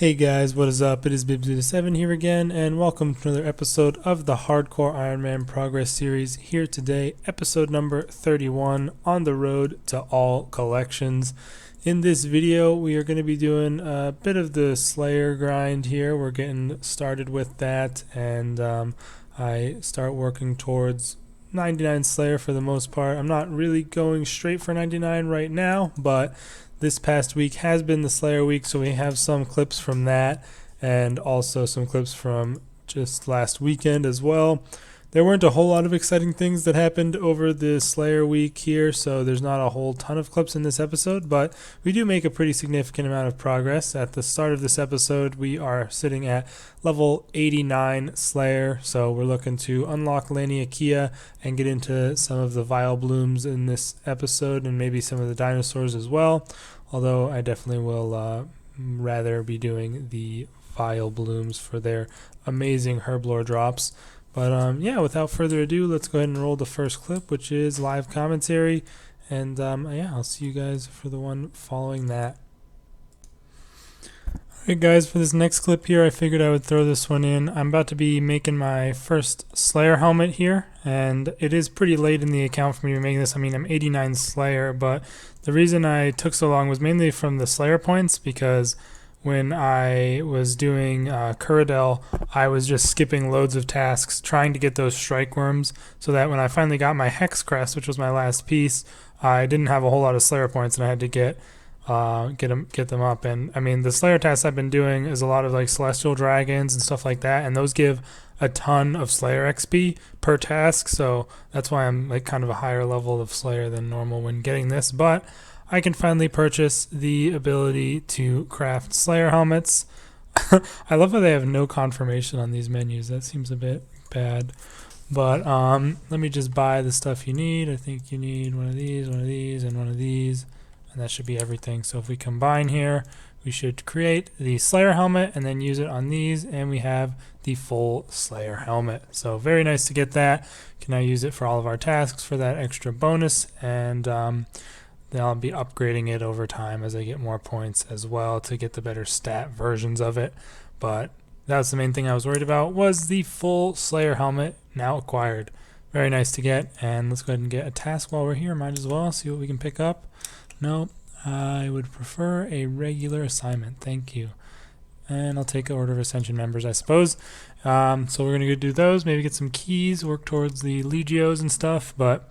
Hey guys, what is up? It is Bibs07 here again, and welcome to another episode of the Hardcore Iron Man Progress Series. Here today, episode number 31, on the road to all collections. In this video, we are going to be doing a bit of the Slayer grind here. We're getting started with that, and I start working towards 99 Slayer for the most part. I'm not really going straight for 99 right now, but this past week has been the Slayer week, so we have some clips from that and also some clips from just last weekend as well. There weren't a whole lot of exciting things that happened over the Slayer week here, so there's not a whole ton of clips in this episode, but we do make a pretty significant amount of progress. At the start of this episode, we are sitting at level 89 Slayer, so we're looking to unlock Laniakea and get into some of the Vile Blooms in this episode and maybe some of the dinosaurs as well, although I definitely will rather be doing the Vile Blooms for their amazing Herblore drops. But yeah, without further ado, let's go ahead and roll the first clip, which is live commentary. And yeah, I'll see you guys for the one following that. Alright guys, for this next clip here, I figured I would throw this one in. I'm about to be making my first Slayer helmet here, and it is pretty late in the account for me to make this. I mean, I'm 89 Slayer, but the reason I took so long was mainly from the Slayer points, because when I was doing Kuradel, I was just skipping loads of tasks trying to get those strike worms, so that when I finally got my Hex Crest, which was my last piece, I didn't have a whole lot of Slayer points, and I had to get them up. And I mean, the Slayer tasks I've been doing is a lot of like Celestial Dragons and stuff like that, and those give a ton of Slayer XP per task, so that's why I'm like kind of a higher level of Slayer than normal when getting this. But I can finally purchase the ability to craft Slayer helmets. I love how they have no confirmation on these menus. That seems a bit bad. But let me just buy the stuff you need. I think you need one of these, and one of these. And that should be everything. So if we combine here, we should create the Slayer helmet and then use it on these. And we have the full Slayer helmet. So very nice to get that. Can now use it for all of our tasks for that extra bonus. And then I'll be upgrading it over time as I get more points as well to get the better stat versions of it. But that's the main thing I was worried about, was the full Slayer helmet now acquired. Very nice to get. And let's go ahead and get a task while we're here. Might as well see what we can pick up. No, I would prefer a regular assignment. Thank you. And I'll take Order of Ascension members, I suppose. So we're going to go do those, maybe get some keys, work towards the Legios and stuff. But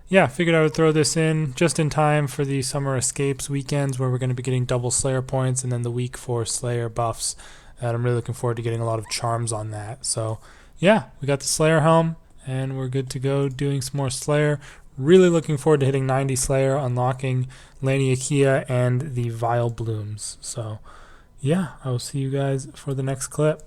yeah, figured I would throw this in just in time for the Summer Escapes weekends, where we're going to be getting double Slayer points, and then the week for Slayer buffs. And I'm really looking forward to getting a lot of charms on that. So yeah, we got the Slayer helm, and we're good to go doing some more Slayer. Really looking forward to hitting 90 Slayer, unlocking Laniakea and the Vile Blooms. So yeah, I will see you guys for the next clip.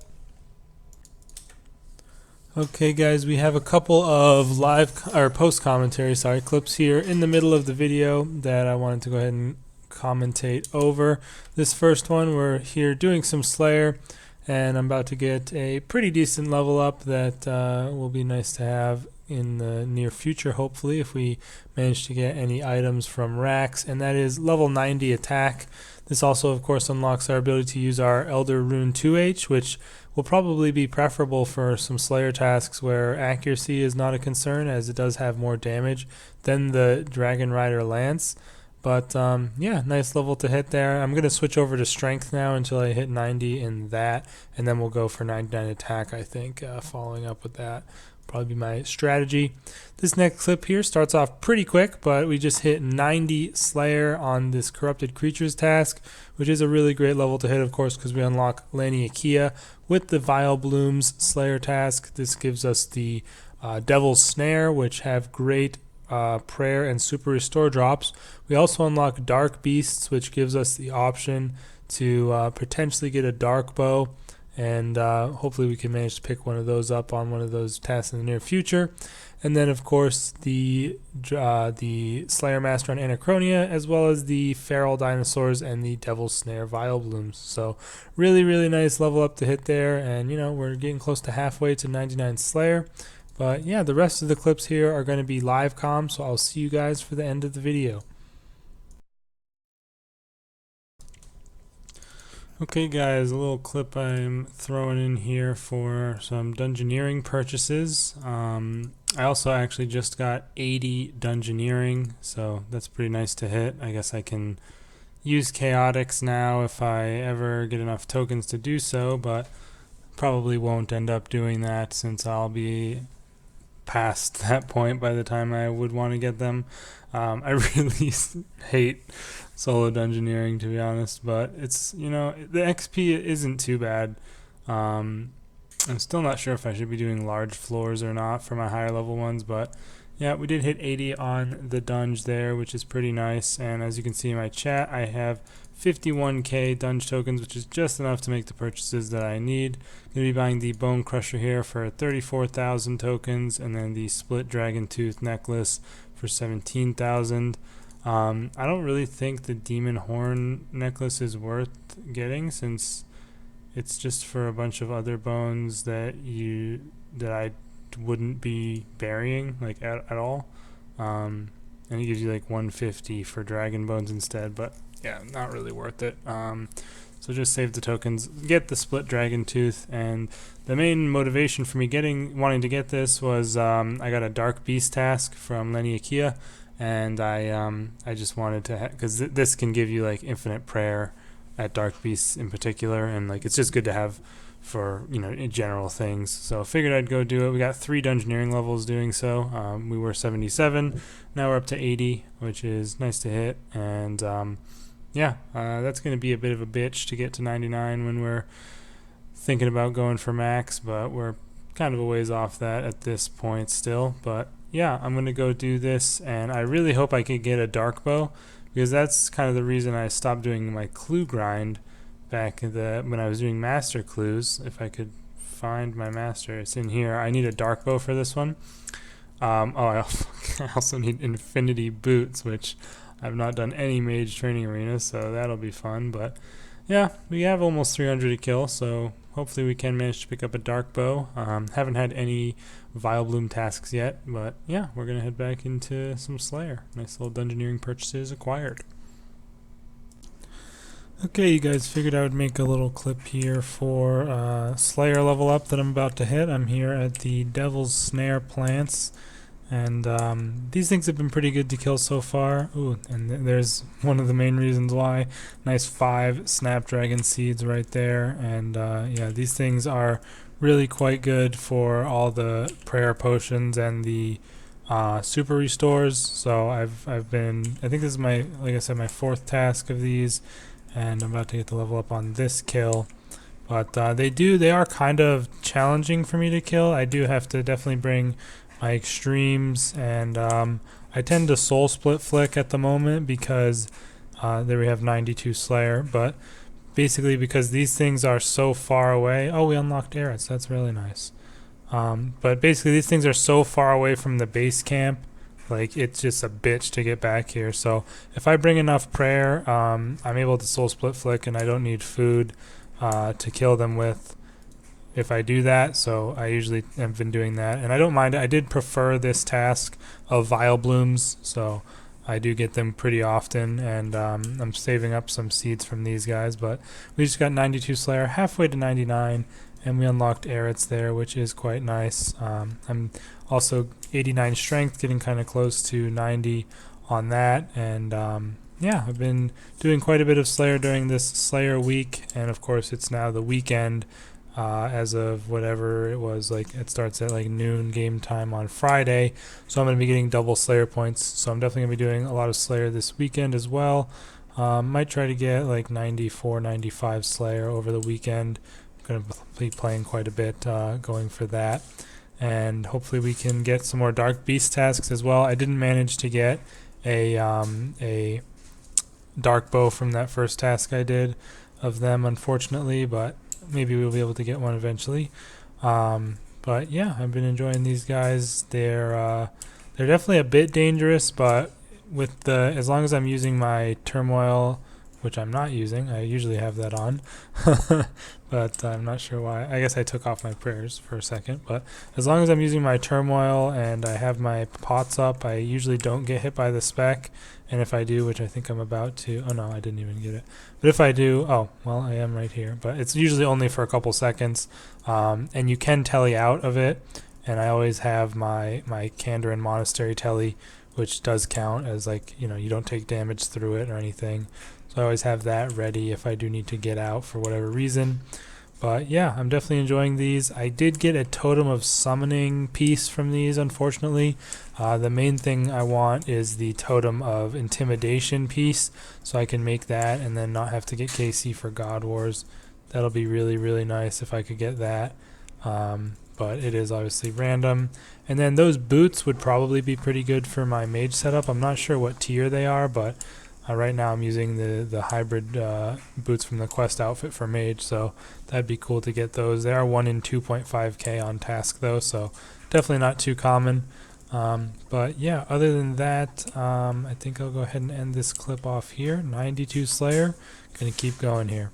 Okay guys, we have a couple of live or post commentary clips here in the middle of the video that I wanted to go ahead and commentate over. This first one, we're here doing some Slayer, and I'm about to get a pretty decent level up that will be nice to have in the near future, hopefully, if we manage to get any items from Rax, and that is level 90 attack. This also, of course, unlocks our ability to use our Elder Rune 2H, which will probably be preferable for some Slayer tasks where accuracy is not a concern, as it does have more damage than the Dragon Rider Lance. But yeah, nice level to hit there. I'm going to switch over to Strength now until I hit 90 in that, and then we'll go for 99 attack, I think, following up with that. Probably be my strategy. This next clip here starts off pretty quick, but we just hit 90 Slayer on this Corrupted Creatures task, which is a really great level to hit, of course, because we unlock Laniakea with the Vile Blooms Slayer task. This gives us the Devil's Snare, which have great prayer and super restore drops. We also unlock Dark Beasts, which gives us the option to potentially get a Dark Bow, and hopefully we can manage to pick one of those up on one of those tasks in the near future. And then, of course, the Slayer Master on Anachronia, as well as the Feral Dinosaurs and the Devil's Snare Vile Blooms. So really, really nice level up to hit there. And, you know, we're getting close to halfway to 99 Slayer. But, yeah, the rest of the clips here are going to be live comm, so I'll see you guys for the end of the video. Okay guys, a little clip I'm throwing in here for some dungeoneering purchases. I also actually just got 80 dungeoneering, so that's pretty nice to hit. I guess I can use chaotics now if I ever get enough tokens to do so, but probably won't end up doing that since I'll be past that point by the time I would want to get them. I really hate solo dungeoneering, to be honest, but it's, the XP isn't too bad. Um, I'm still not sure if I should be doing large floors or not for my higher level ones, but yeah, we did hit 80 on the dunge there, which is pretty nice. And as you can see in my chat, I have 51k dunge tokens, which is just enough to make the purchases that I need. Going to be buying the Bone Crusher here for 34,000 tokens, and then the Split Dragon Tooth necklace for 17,000. I don't really think the Demon Horn necklace is worth getting, since it's just for a bunch of other bones that I wouldn't be burying like at all. And it gives you like 150 for dragon bones instead, but yeah, not really worth it. So just save the tokens, get the split dragon tooth, and the main motivation for me wanting to get this was I got a dark beast task from Lenny Akia, and I just wanted to because this can give you like infinite prayer at dark beasts in particular, and like it's just good to have for in general things. So I figured I'd go do it. We got 3 dungeoneering levels doing so. We were 77, now we're up to 80, which is nice to hit. And that's going to be a bit of a bitch to get to 99 when we're thinking about going for max, but we're kind of a ways off that at this point still. But yeah, I'm going to go do this, and I really hope I could get a dark bow, because that's kind of the reason I stopped doing my clue grind back when I was doing master clues. If I could find my master, it's in here. I need a dark bow for this one. I also need infinity boots, which I've not done any mage training arenas, so that'll be fun. But yeah, we have almost 300 to kill, so hopefully we can manage to pick up a dark bow. Haven't had any Vilebloom tasks yet, but yeah, we're gonna head back into some Slayer. Nice little dungeoneering purchases acquired. Okay, you guys, figured I would make a little clip here for Slayer level up that I'm about to hit. I'm here at the Devil's Snare plants, and these things have been pretty good to kill so far. Ooh, and there's one of the main reasons why. Nice 5 Snapdragon seeds right there, and yeah, these things are really quite good for all the prayer potions and the super restores. So I think this is like I said, my 4th task of these, and I'm about to get the level up on this kill. But they are kind of challenging for me to kill. I do have to definitely bring my extremes, and I tend to soul split flick at the moment because there we have 92 Slayer, but basically because these things are so far away. Oh, we unlocked Eretz, that's really nice. But basically these things are so far away from the base camp, like it's just a bitch to get back here. So if I bring enough prayer, I'm able to soul split flick, and I don't need food to kill them with if I do that. So I usually have been doing that, and I don't mind it. I did prefer this task of Vileblooms, so I do get them pretty often, and I'm saving up some seeds from these guys. But we just got 92 Slayer, halfway to 99, and we unlocked Eretz there, which is quite nice. I'm also 89 Strength, getting kind of close to 90 on that, and yeah, I've been doing quite a bit of Slayer during this Slayer week, and of course it's now the weekend. As of whatever it was, like it starts at like noon game time on Friday, so I'm going to be getting double Slayer points, so I'm definitely going to be doing a lot of Slayer this weekend as well. Might try to get like 94, 95 Slayer over the weekend. I'm going to be playing quite a bit going for that, and hopefully we can get some more Dark Beast tasks as well. I didn't manage to get a Dark Bow from that first task I did of them, unfortunately, but maybe we'll be able to get one eventually. But yeah, I've been enjoying these guys. They're definitely a bit dangerous, but with as long as I'm using my turmoil, which I'm not using, I usually have that on, but I'm not sure why. I guess I took off my prayers for a second, but as long as I'm using my turmoil and I have my pots up, I usually don't get hit by the spec, And if I do, which I think I'm about to, oh no, I didn't even get it. But if I do, oh, well, I am right here. But it's usually only for a couple seconds. And you can telly out of it. And I always have my Kandarin Monastery telly, which does count as like, you don't take damage through it or anything. So I always have that ready if I do need to get out for whatever reason. But yeah, I'm definitely enjoying these. I did get a Totem of Summoning piece from these, unfortunately. The main thing I want is the Totem of Intimidation piece, so I can make that and then not have to get KC for God Wars. That'll be really, really nice if I could get that. But it is obviously random. And then those boots would probably be pretty good for my mage setup. I'm not sure what tier they are, but right now I'm using the hybrid boots from the quest outfit for mage, so that'd be cool to get those. They are 1 in 2.5k on task though, so definitely not too common. But yeah, other than that, I think I'll go ahead and end this clip off here. 92 Slayer. Gonna keep going here.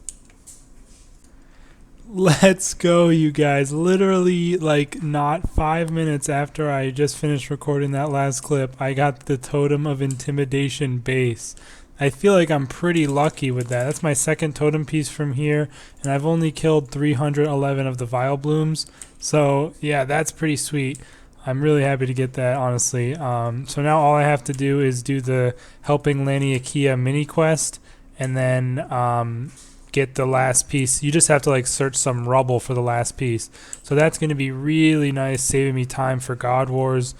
Let's go, you guys. Literally, like, not 5 minutes after I just finished recording that last clip, I got the Totem of Intimidation base. I feel like I'm pretty lucky with that. That's my second totem piece from here, and I've only killed 311 of the Vile Blooms. So, yeah, that's pretty sweet. I'm really happy to get that, honestly. So now all I have to do is do the Helping Laniakea mini quest, and then get the last piece. You just have to like search some rubble for the last piece. So that's going to be really nice, saving me time for God Wars.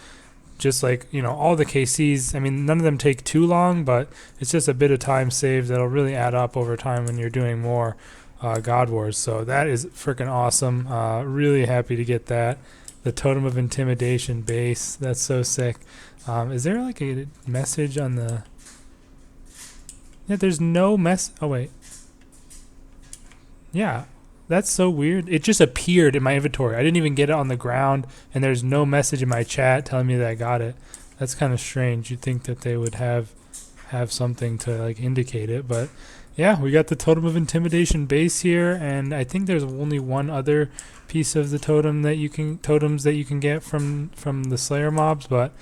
Just like, all the KCs, I mean, none of them take too long, but it's just a bit of time saved that'll really add up over time when you're doing more God Wars. So that is freaking awesome. Really happy to get that. The Totem of Intimidation base. That's so sick. Is there like a message on the... Yeah, there's no oh, wait. Yeah, that's so weird. It just appeared in my inventory. I didn't even get it on the ground, and there's no message in my chat telling me that I got it. That's kind of strange. You'd think that they would have something to like indicate it, but yeah, we got the Totem of Intimidation base here, and I think there's only one other piece of the totems that you can get from the Slayer mobs, but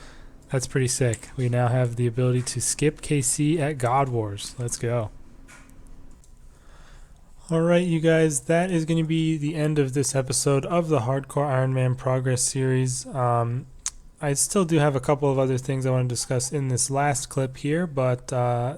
that's pretty sick. We now have the ability to skip KC at God Wars. Let's go. Alright, you guys, that is going to be the end of this episode of the Hardcore Iron Man Progress series. I still do have a couple of other things I want to discuss in this last clip here, but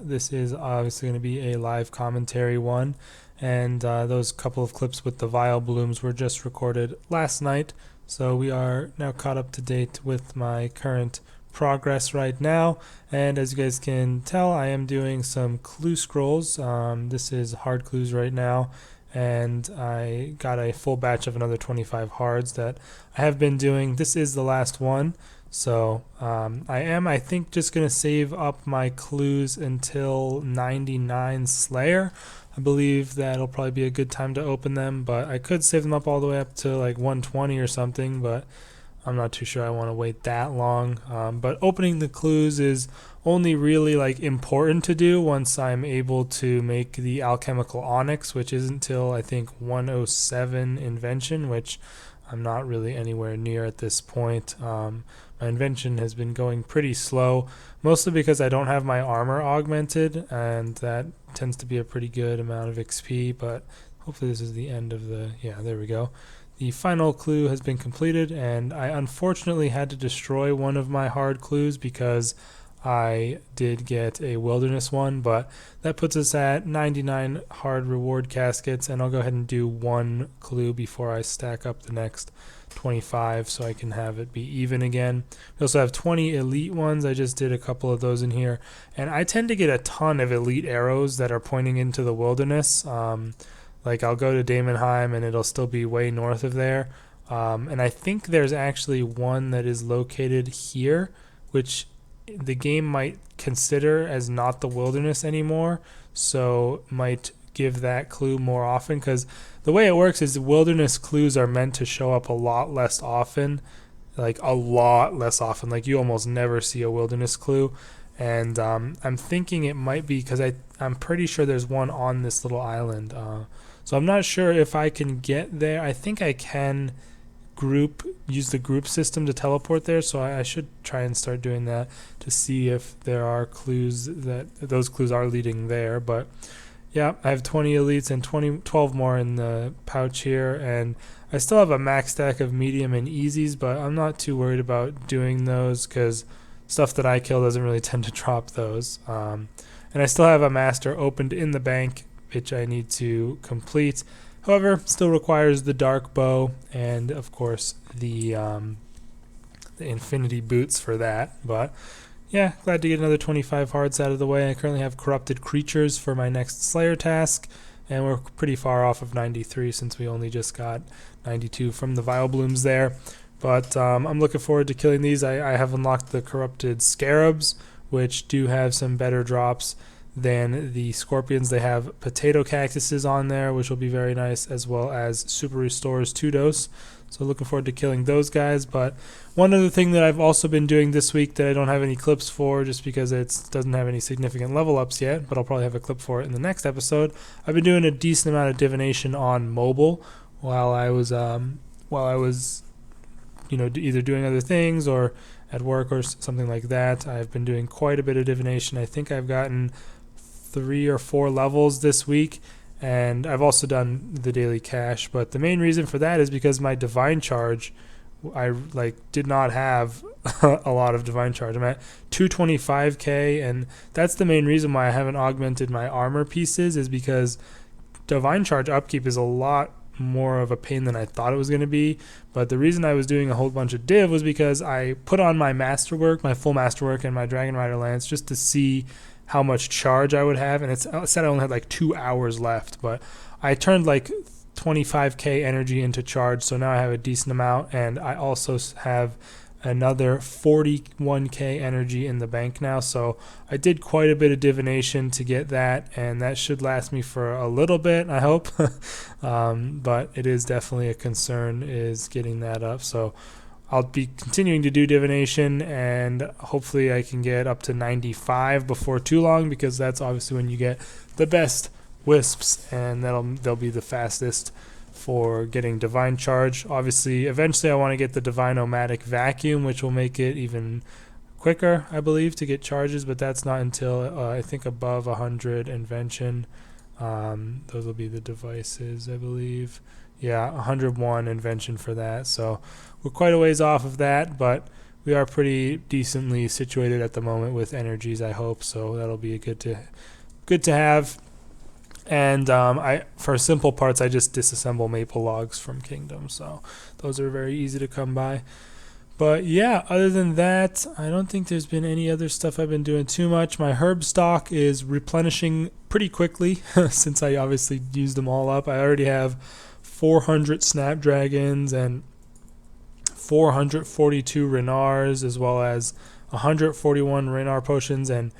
this is obviously going to be a live commentary one, and those couple of clips with the Vile Blooms were just recorded last night, so we are now caught up to date with my current progress right now. And as you guys can tell, I am doing some clue scrolls. This is hard clues right now, and I got a full batch of another 25 hards that I have been doing. This is the last one, so I think just gonna save up my clues until 99 Slayer. I believe that'll probably be a good time to open them, but I could save them up all the way up to like 120 or something, but I'm not too sure I want to wait that long. But opening the clues is only really like important to do once I'm able to make the alchemical onyx, which isn't until I think 107 invention, which I'm not really anywhere near at this point. My invention has been going pretty slow, mostly because I don't have my armor augmented, and that tends to be a pretty good amount of XP, but hopefully this is the end of the... yeah, there we go. The final clue has been completed, and I unfortunately had to destroy one of my hard clues because I did get a wilderness one, but that puts us at 99 hard reward caskets, and I'll go ahead and do one clue before I stack up the next 25 so I can have it be even again. We also have 20 elite ones. I just did a couple of those in here, and I tend to get a ton of elite arrows that are pointing into the wilderness. Like I'll go to Daemonheim and it'll still be way north of there. And I think there's actually one that is located here, which the game might consider as not the wilderness anymore. So might give that clue more often, because the way it works is the wilderness clues are meant to show up a lot less often. Like a lot less often. Like you almost never see a wilderness clue. And I'm thinking it might be because I'm pretty sure there's one on this little island. So I'm not sure if I can get there. I think I can use the group system to teleport there, so I should try and start doing that to see if there are clues those clues are leading there. But yeah, I have 20 elites and 12 more in the pouch here, and I still have a max stack of medium and easies, but I'm not too worried about doing those because stuff that I kill doesn't really tend to drop those. And I still have a master opened in the bank, which I need to complete. However, still requires the dark bow and, of course, the infinity boots for that. But yeah, glad to get another 25 hearts out of the way. I currently have corrupted creatures for my next Slayer task, and we're pretty far off of 93 since we only just got 92 from the Vile Blooms there. But I'm looking forward to killing these. I have unlocked the corrupted scarabs, which do have some better drops than the scorpions. They have potato cactuses on there, which will be very nice, as well as super restores 2 dose. So looking forward to killing those guys. But one other thing that I've also been doing this week that I don't have any clips for just because it doesn't have any significant level ups yet, but I'll probably have a clip for it in the next episode. I've been doing a decent amount of divination on mobile while I was either doing other things or at work or something like that. I've been doing quite a bit of divination. I think I've gotten 3 or 4 levels this week, and I've also done the daily cash. But the main reason for that is because my divine charge, I did not have a lot of divine charge. I'm at 225k, and that's the main reason why I haven't augmented my armor pieces, is because divine charge upkeep is a lot more of a pain than I thought it was going to be. But the reason I was doing a whole bunch of div was because I put on my masterwork, my full masterwork, and my Dragon Rider Lance just to see how much charge I would have, and it said I only had 2 hours left, but I turned 25k energy into charge, so now I have a decent amount, and I also have another 41k energy in the bank now. So I did quite a bit of divination to get that, and that should last me for a little bit, I hope. But it is definitely a concern, is getting that up. So I'll be continuing to do divination, and hopefully I can get up to 95 before too long, because that's obviously when you get the best wisps, and they'll be the fastest for getting divine charge. Obviously, eventually I want to get the divine omatic vacuum, which will make it even quicker, I believe, to get charges, but that's not until I think above 100 invention. Those will be the devices, I believe. Yeah, 101 invention for that. So we're quite a ways off of that, but we are pretty decently situated at the moment with energies, I hope. So that'll be good to have. And for simple parts, I just disassemble maple logs from Kingdom, so those are very easy to come by. But yeah, other than that, I don't think there's been any other stuff I've been doing too much. My herb stock is replenishing pretty quickly since I obviously used them all up. I already have 400 snapdragons and 442 renars, as well as 141 renar potions, and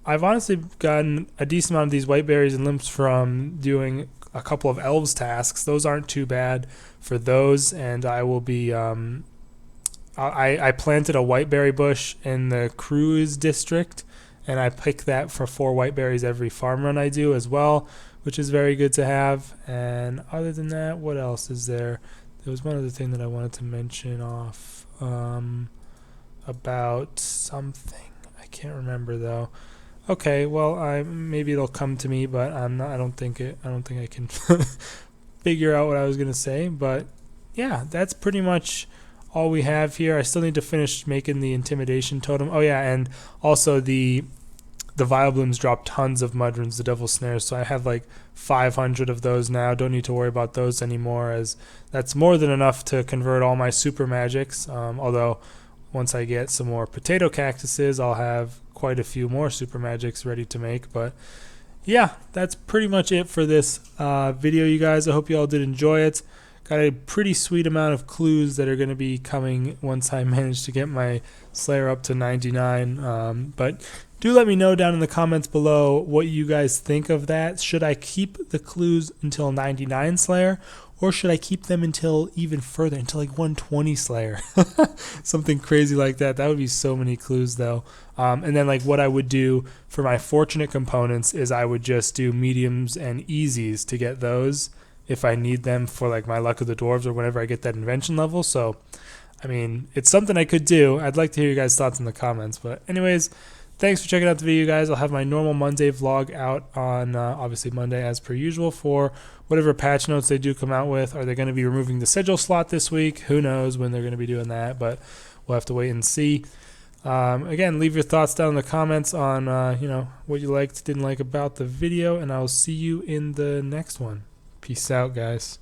I've honestly gotten a decent amount of these white berries and limps from doing a couple of elves tasks. Those aren't too bad for those, and I will be I planted a whiteberry bush in the cruise district, and I pick that for 4 whiteberries every farm run I do as well, which is very good to have. And other than that, what else is there? There was one other thing that I wanted to mention off about something. I can't remember though. Okay, well, maybe it'll come to me, but I don't think I can figure out what I was gonna say. But yeah, that's pretty much all we have here. I still need to finish making the intimidation totem. Oh yeah, and also the Vile Blooms drop tons of mudrunes, the Devil's Snares, so I have 500 of those now. Don't need to worry about those anymore, as that's more than enough to convert all my super magics. Although once I get some more potato cactuses, I'll have quite a few more super magics ready to make. But yeah, that's pretty much it for this video, you guys. I hope you all did enjoy it. Got a pretty sweet amount of clues that are going to be coming once I manage to get my Slayer up to 99. But do let me know down in the comments below what you guys think of that. Should I keep the clues until 99 Slayer, or should I keep them until even further, until 120 Slayer? Something crazy like that. That would be so many clues though. And then what I would do for my fortunate components is I would just do mediums and easies to get those if I need them for like my Luck of the Dwarves or whenever I get that invention level. So I mean, it's something I could do. I'd like to hear you guys' thoughts in the comments. But anyways, thanks for checking out the video, guys. I'll have my normal Monday vlog out on obviously Monday as per usual for whatever patch notes they do come out with. Are they going to be removing the sigil slot this week? Who knows when they're going to be doing that, but we'll have to wait and see. Again, leave your thoughts down in the comments on what you liked, didn't like about the video, and I'll see you in the next one. Peace out, guys.